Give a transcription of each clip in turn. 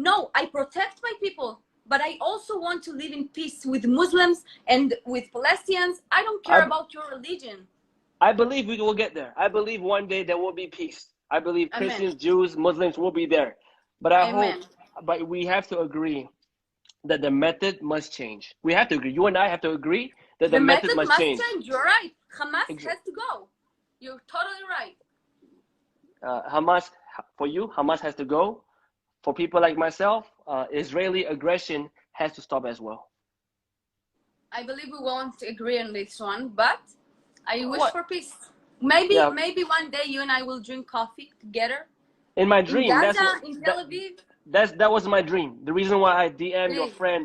no, I protect my people, but I also want to live in peace with Muslims and with Palestinians. I don't care about your religion. I believe we will get there. I believe one day there will be peace. I believe Amen. Christians, Jews, Muslims will be there. But I Amen. hope, but we have to agree that the method must change. We have to agree. You and I have to agree that the method must change. You're right. Hamas has to go. You're totally right. Hamas, for you, Hamas has to go. For people like myself, Israeli aggression has to stop as well. I believe we won't agree on this one, but I wish for peace. Maybe one day you and I will drink coffee together. In my dream, in Gaza, in Tel Aviv. That was my dream. The reason why I DM your friend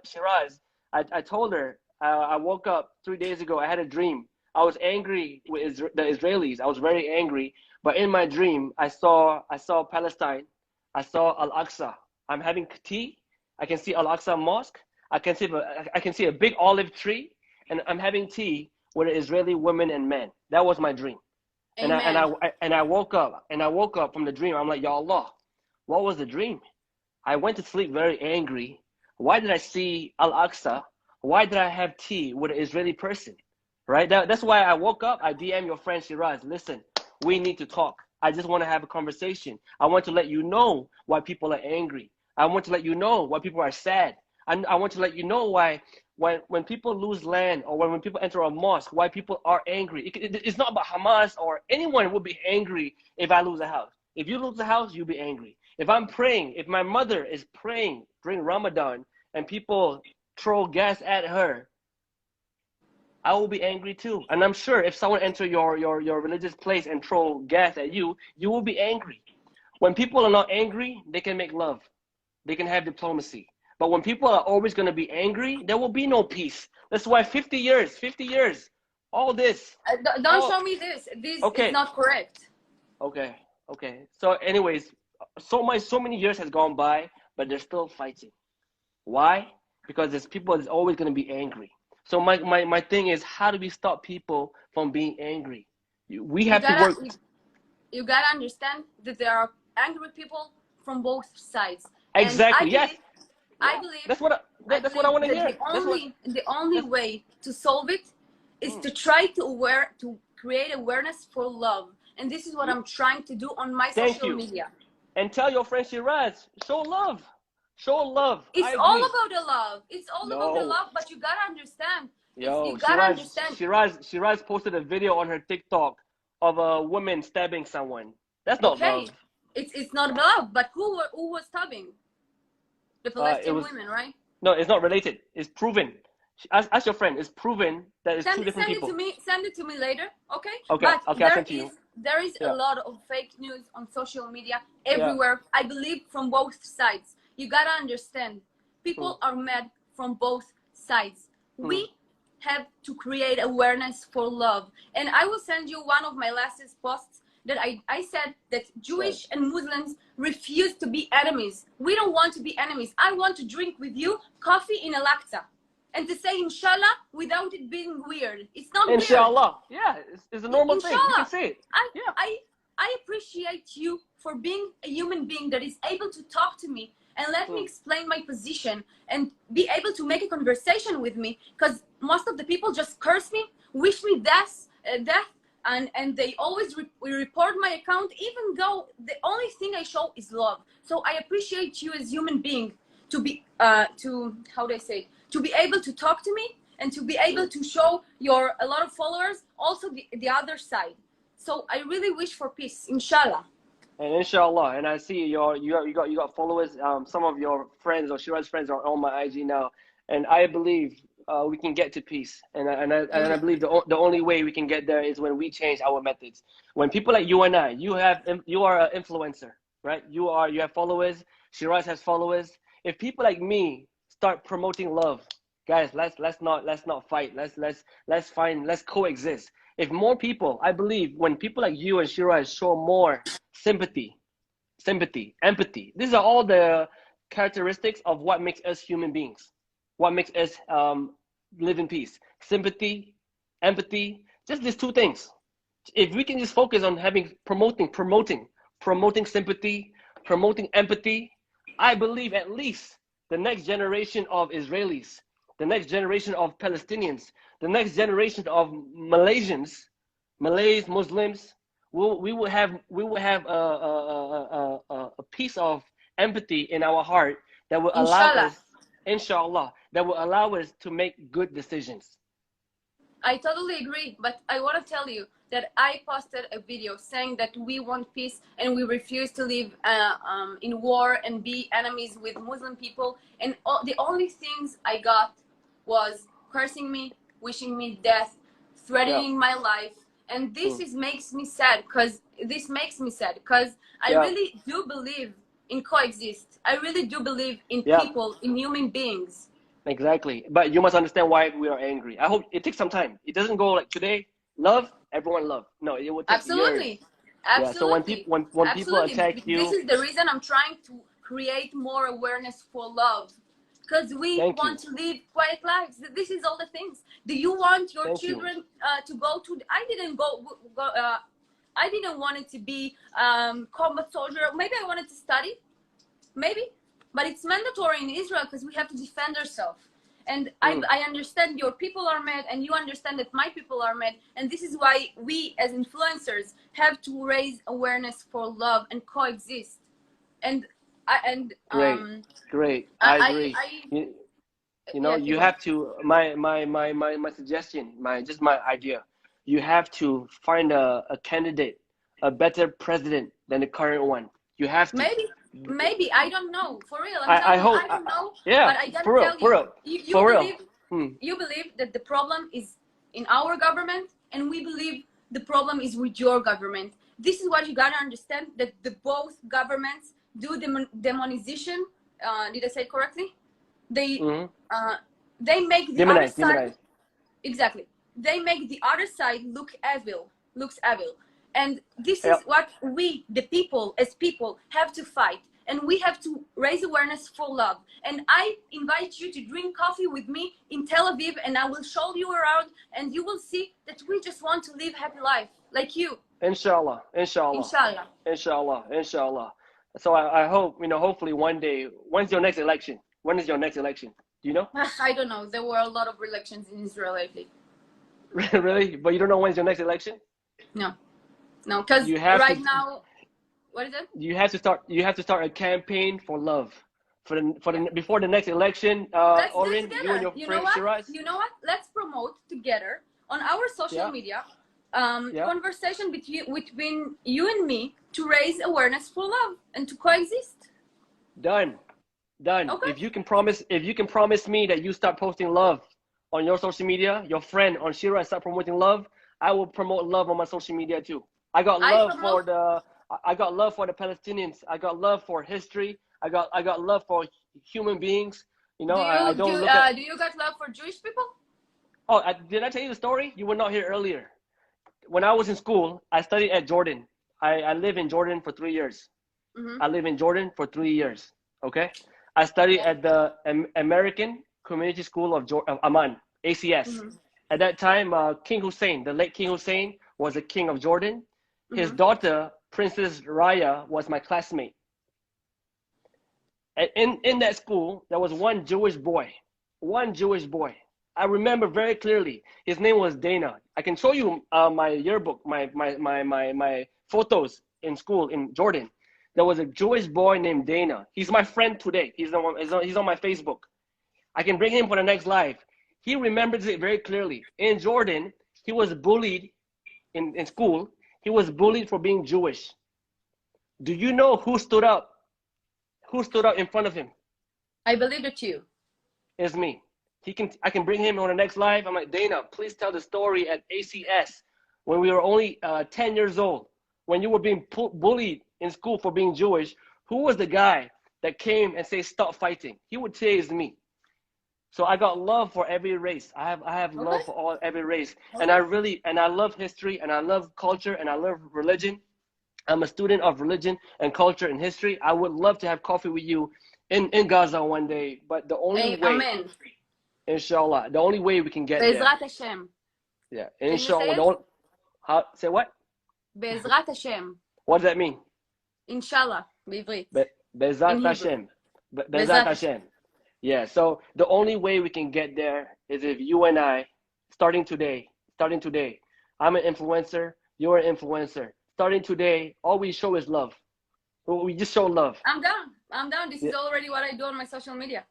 Shiraz, I told her I woke up 3 days ago. I had a dream. I was angry with the Israelis. I was very angry. But in my dream, I saw Palestine. I saw Al-Aqsa. I'm having tea. I can see Al-Aqsa Mosque. I can see a big olive tree, and I'm having tea with Israeli women and men. That was my dream. And I woke up from the dream. I'm like, Ya Allah, what was the dream? I went to sleep very angry. Why did I see Al-Aqsa? Why did I have tea with an Israeli person? Right? That's why I woke up. I DM your friend Shiraz. Listen, we need to talk. I just want to have a conversation. I want to let you know why people are angry. I want to let you know why people are sad. I want to let you know why when people lose land or when people enter a mosque, why people are angry. It's not about Hamas or anyone would be angry if I lose a house. If you lose a house, you'll be angry. If I'm praying, if my mother is praying during Ramadan and people throw gas at her, I will be angry too. And I'm sure if someone enter your religious place and throw gas at you, you will be angry. When people are not angry, they can make love. They can have diplomacy. But when people are always going to be angry, there will be no peace. That's why 50 years, all this. Don't show me this. This is not correct. Okay. So anyways, so many years has gone by, but they're still fighting. Why? Because there's people that's always going to be angry. So my thing is, how do we stop people from being angry? We have to work. You got to understand that there are angry people from both sides. Exactly, I believe that's what I want to hear. The only way to solve it is to try to create awareness for love, and this is what I'm trying to do on my social media. And tell your friend Shiraz, show love. It's all about the love. It's all about the love, but you gotta understand. You gotta understand. Shiraz posted a video on her TikTok of a woman stabbing someone. That's not love. It's not love, but who was stabbing? The Palestinian women, right? No, it's not related. It's proven. Ask your friend. It's proven that it's two different people. Send it to me later, okay? Okay, but I'll send to you. There is a lot of fake news on social media everywhere. I believe from both sides. You gotta understand. People are mad from both sides. We have to create awareness for love. And I will send you one of my latest posts that I said that Jewish and Muslims refuse to be enemies. We don't want to be enemies. I want to drink with you coffee in Al-Aqsa and to say inshallah without it being weird. It's not weird. Inshallah. Yeah, it's a normal thing. You can say it. I appreciate you for being a human being that is able to talk to me and let me explain my position and be able to make a conversation with me, because most of the people just curse me, wish me death, and they always report my account, even though the only thing I show is love. So I appreciate you as human being to be to be able to talk to me and to be able to show a lot of followers also the other side. So I really wish for peace, inshallah. And inshallah, and I see you got followers. Some of your friends or Shiraz friends are on my IG now, and I believe we can get to peace. And I believe the only way we can get there is when we change our methods. When people like you and I, you are an influencer, right? You have followers. Shiraz has followers. If people like me start promoting love, guys, let's not fight. Let's coexist. If more people, I believe, when people like you and Shiraz show more sympathy, empathy, these are all the characteristics of what makes us human beings, what makes us live in peace. Sympathy, empathy, just these two things. If we can just focus on promoting sympathy, promoting empathy, I believe at least the next generation of Israelis, the next generation of Palestinians, the next generation of Malaysians, Malays, Muslims, we will have a piece of empathy in our heart that will allow Inshallah. us, inshallah, that will allow us to make good decisions. I totally agree, but I want to tell you that I posted a video saying that we want peace and we refuse to live in war and be enemies with Muslim people. And the only things I got was cursing me, wishing me death, threatening my life. And this makes me sad, because I Yeah. really do believe in coexist. I really do believe in Yeah. people, in human beings. Exactly. But you must understand why we are angry. I hope it takes some time. It doesn't go like today, love, everyone love. No, it will take Absolutely. years. Absolutely. Yeah. So when people attack you, This is the reason I'm trying to create more awareness for love, because we Thank want you. to live quiet lives. This is all the things. Do you want your Thank you. children to go to? I didn't I didn't want it to be combat soldier. Maybe I wanted to study. Maybe, but it's mandatory in Israel because we have to defend ourselves. And I understand your people are mad, and you understand that my people are mad, and this is why we as influencers have to raise awareness for love and coexist. And Great. I agree. You know, yeah, you keep have to, my suggestion, my idea, you have to find a candidate, a better president than the current one. You have to. Maybe I don't know, for real. I'm I telling you, hope. I don't know. Yeah, But I gotta for real, tell for real, you for real. believe you believe that the problem is in our government, and we believe the problem is with your government. This is what you gotta understand, that the both governments do demonization. Did I say it correctly? They make the other side. Demonize. Exactly. They make the other side looks evil. And this is Yep. what we, the people, as people, have to fight. And we have to raise awareness for love. And I invite you to drink coffee with me in Tel Aviv, and I will show you around, and you will see that we just want to live happy life, like you. Inshallah. Inshallah. So I hope, hopefully one day, when's your next election? When is your next election? Do you know? I don't know. There were a lot of elections in Israel lately. Really? But you don't know when's your next election? No, because right now, what is it? You have to start a campaign for love. Before the next election, Let's do Oren, it together. you and your friend Shiraz. You know what? Let's promote together on our social media conversation between you and me to raise awareness for love and to coexist. Done. Okay. If you can promise me that you start posting love on your social media, your friend on Shiraz start promoting love, I will promote love on my social media too. I got love for the Palestinians. I got love for history. I got love for human beings. You know, Do you got love for Jewish people? Oh, did I tell you the story? You were not here earlier. When I was in school, I studied at Jordan. I live in Jordan for 3 years. I live in Jordan for 3 years. Okay. I studied at the American Community School of Amman, ACS. At that time, King Hussein, the late King Hussein, was the king of Jordan. His daughter, Princess Raya, was my classmate. And in that school, there was one Jewish boy. I remember very clearly. His name was Dana. I can show you my yearbook, my photos in school in Jordan. There was a Jewish boy named Dana. He's my friend today. He's on my Facebook. I can bring him for the next live. He remembers it very clearly. In Jordan, he was bullied in school. He was bullied for being Jewish. Do you know who stood up? Who stood up in front of him? I believe it too. It's me. I can bring him on the next live. I'm like, Dana, please tell the story at ACS when we were only 10 years old, when you were being bullied in school for being Jewish. Who was the guy that came and said, stop fighting? He would say it's me. So I got love for every race. I have love for every race. And I love history, and I love culture, and I love religion. I'm a student of religion and culture and history. I would love to have coffee with you in Gaza one day. But the only way, Amen. Inshallah, the only way we can get Be'ezrat Hashem. Yeah, inshallah. Say what? Be'ezrat Hashem. What does that mean? Inshallah, בעברית. Be'ezrat Hashem. Bezat Hashem. Yeah. So the only way we can get there is if you and I, starting today, I'm an influencer. You're an influencer. Starting today, all we show is love. We just show love. I'm down. This is already what I do on my social media.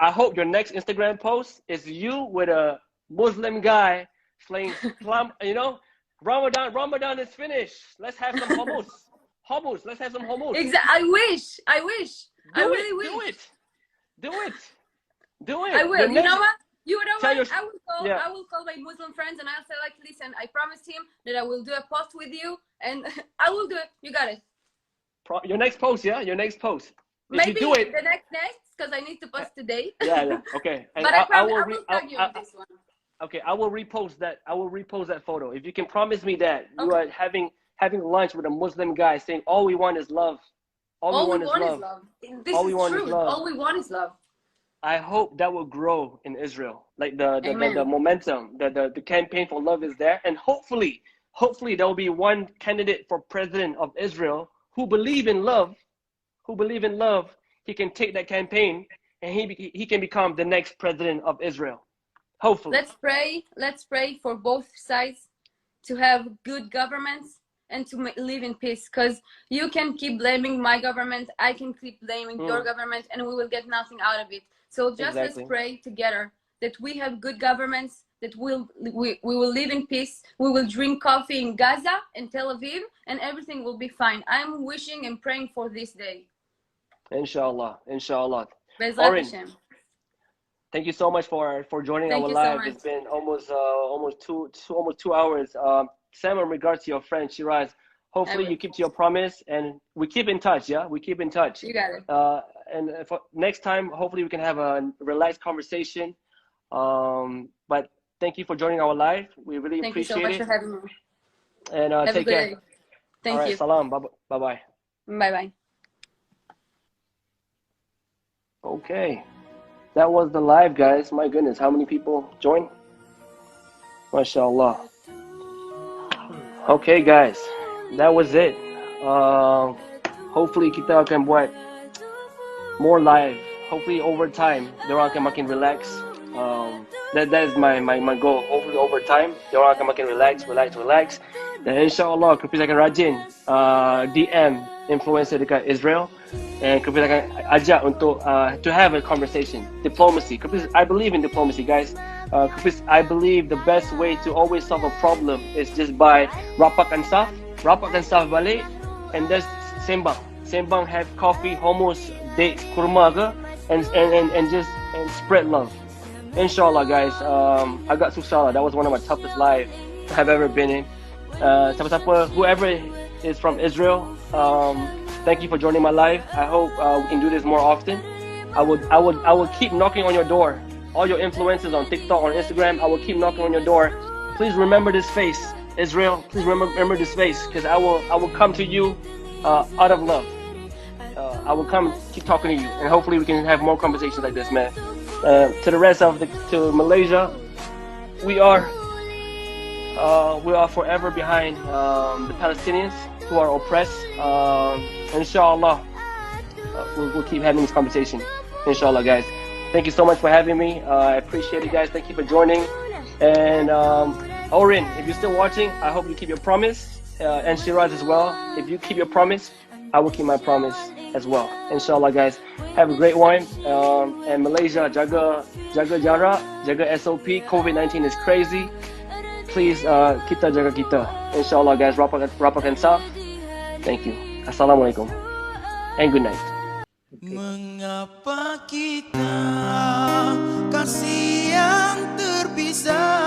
I hope your next Instagram post is you with a Muslim guy slaying plum. You know, Ramadan is finished. Let's have some hummus. Let's have some hummus. Exactly. I wish. I really wish. Do it. I will. You know what? Yeah. I will call my Muslim friends and I'll say like, listen, I promised him that I will do a post with you, and I will do it. You got it. Your next post, yeah. Your next post. If Maybe you do it, the next, because I need to post today. Yeah. Okay. And But I will tag you on this one. Okay, I will repost that. Photo. If you can promise me that you are having lunch with a Muslim guy saying all we want is love. All we want is love. This is true. All we want is love. I hope that will grow in Israel. Like the momentum, the campaign for love is there, and hopefully there will be one candidate for president of Israel who believe in love. He can take that campaign and he can become the next president of Israel. Hopefully. Let's pray for both sides to have good governments and to live in peace, because you can keep blaming my government, I can keep blaming your government, and we will get nothing out of it. So just let's pray together that we have good governments, that we will live in peace, we will drink coffee in Gaza and Tel Aviv, and everything will be fine. I'm wishing and praying for this day. Inshallah. Bezrat Hashem. Thank you so much for joining our live. It's been almost 2 hours. Sam, in regards to your friend Shiraz, hopefully you keep to your promise, and we keep in touch. Yeah, we keep in touch. You got it. And for next time, hopefully we can have a relaxed conversation. But thank you for joining our live. We really appreciate it. Thank you so much for having me. And take care. Day. Thank you. Salam. Bye bye. Bye bye. Okay, that was the live, guys. My goodness, how many people joined? MashaAllah. Okay, guys, that was it. Hopefully kita akan buat more live. Hopefully over time, diorang akan makin relax. That is my goal. Hopefully over time, diorang akan makin relax. Dan insyaAllah, Caprice akan rajin DM influencer dekat Israel. And Caprice akan ajak untuk to have a conversation. Diplomacy. Caprice, I believe in diplomacy, guys. Caprice, I believe the best way to always solve a problem is just by rapatkan saf balik, and just sembang, have coffee, hummus, dates, kurma ke, and just spread love. Inshallah, guys. Agak susah lah. That was one of my toughest lives I've ever been in. Siapa-siapa, whoever is from Israel, thank you for joining my live. I hope we can do this more often. I would keep knocking on your door. All your influencers on TikTok, on Instagram, I will keep knocking on your door. Please remember this face, Israel. Please remember this face, because I will come to you out of love. I will come keep talking to you, and hopefully we can have more conversations like this, man. To the rest of to Malaysia, we are forever behind the Palestinians who are oppressed. Inshallah, we'll keep having this conversation. Inshallah, guys. Thank you so much for having me. I appreciate it, guys. Thank you for joining. And Oren, if you're still watching, I hope you keep your promise. And Shiraz as well. If you keep your promise, I will keep my promise as well. Inshallah, guys. Have a great one. And Malaysia, jaga jarak, jaga SOP. COVID-19 is crazy. Please, kita jaga kita. Inshallah, guys. Rapatkan saf. Thank you. Assalamualaikum. And good night. Mengapa kita kasih yang terpisah?